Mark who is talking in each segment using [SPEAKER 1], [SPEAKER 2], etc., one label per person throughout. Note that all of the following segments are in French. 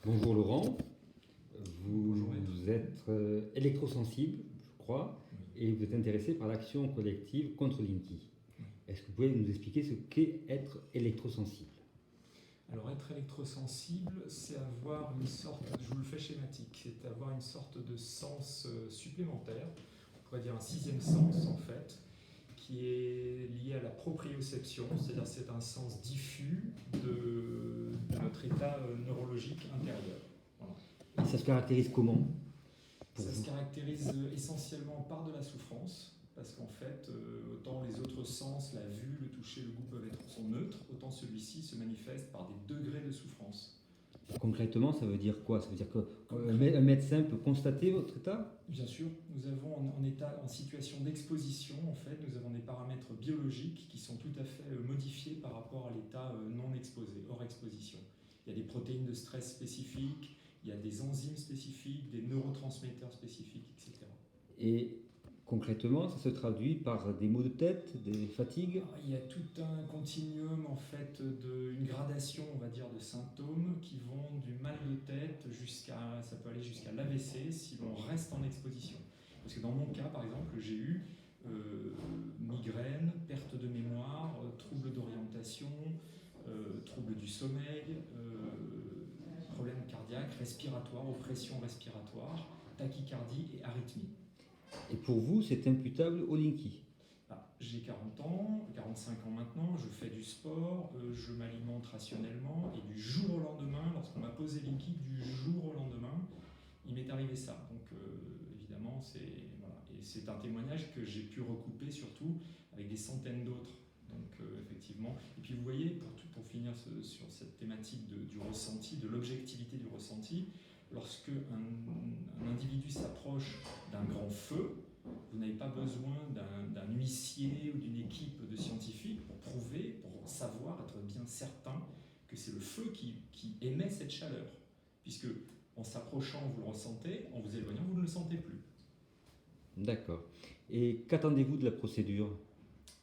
[SPEAKER 1] Bonjour Laurent,
[SPEAKER 2] Bonjour maître.
[SPEAKER 1] vous êtes électrosensible, je crois,
[SPEAKER 2] Oui.
[SPEAKER 1] et vous êtes intéressé par l'action collective contre Linky.
[SPEAKER 2] Oui.
[SPEAKER 1] Est-ce que vous pouvez nous expliquer ce qu'est être électrosensible?
[SPEAKER 2] Alors être électrosensible, c'est avoir une sorte, je vous le fais schématique, c'est avoir une sorte de sens supplémentaire, on pourrait dire un sixième sens en fait, qui est lié à la proprioception, c'est-à-dire c'est un sens diffus de notre état neurologique intérieur. Voilà.
[SPEAKER 1] Et ça se caractérise comment pour
[SPEAKER 2] Ça se
[SPEAKER 1] vous?
[SPEAKER 2] caractérise essentiellement par de la souffrance, parce qu'en fait, autant les autres sens, la vue, le toucher, le goût sont neutres, autant celui-ci se manifeste par des degrés de souffrance.
[SPEAKER 1] Concrètement, ça veut dire quoi? Ça veut dire qu'un médecin peut constater votre état?
[SPEAKER 2] Bien sûr, nous avons en situation d'exposition, en fait, nous avons des paramètres biologiques qui sont tout à fait modifiés par rapport à l'état non exposé, hors exposition. Il y a des protéines de stress spécifiques, il y a des enzymes spécifiques, des neurotransmetteurs spécifiques, etc.
[SPEAKER 1] Et concrètement, ça se traduit par des maux de tête, des fatigues?
[SPEAKER 2] Il y a tout un continuum en fait, une gradation on va dire de symptômes qui vont du mal de tête jusqu'à, ça peut aller jusqu'à l'AVC si l'on reste en exposition. Parce que dans mon cas par exemple j'ai eu migraine, perte de mémoire, troubles d'orientation, troubles du sommeil, problèmes cardiaques, respiratoires, oppression respiratoire, tachycardie et arythmie.
[SPEAKER 1] Et pour vous, c'est imputable au Linky?
[SPEAKER 2] J'ai 40 ans, 45 ans maintenant, je fais du sport, je m'alimente rationnellement et du jour au lendemain, lorsqu'on m'a posé Linky, du jour au lendemain, il m'est arrivé ça. Donc évidemment, c'est un témoignage que j'ai pu recouper surtout avec des centaines d'autres. Donc effectivement, et puis vous voyez, pour finir sur cette thématique du ressenti, de l'objectivité du ressenti, lorsque un individu s'approche d'un grand feu, vous n'avez pas besoin d'un huissier ou d'une équipe de scientifiques pour prouver, pour savoir, être bien certain que c'est le feu qui émet cette chaleur. Puisque en s'approchant, vous le ressentez, en vous éloignant, vous ne le sentez plus.
[SPEAKER 1] D'accord. Et qu'attendez-vous de la procédure?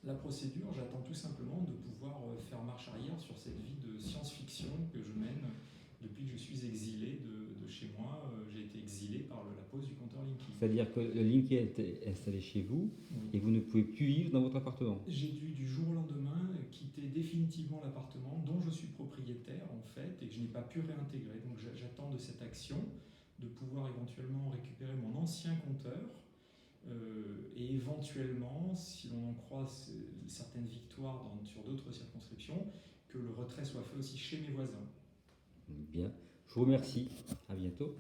[SPEAKER 2] La procédure, j'attends tout simplement de pouvoir faire marche arrière sur cette vie de science-fiction que je mène depuis que je suis exilé de chez moi. J'ai été exilé par la pose du compteur Linky.
[SPEAKER 1] C'est-à-dire que le Linky est installé chez vous et vous ne pouvez plus vivre dans votre appartement?
[SPEAKER 2] J'ai dû du jour au lendemain quitter définitivement l'appartement dont je suis propriétaire en fait et que je n'ai pas pu réintégrer. Donc j'attends de cette action de pouvoir éventuellement récupérer mon ancien compteur et éventuellement, si l'on en croit certaines victoires sur d'autres circonscriptions, que le retrait soit fait aussi chez mes voisins.
[SPEAKER 1] Bien. Je vous remercie. À bientôt.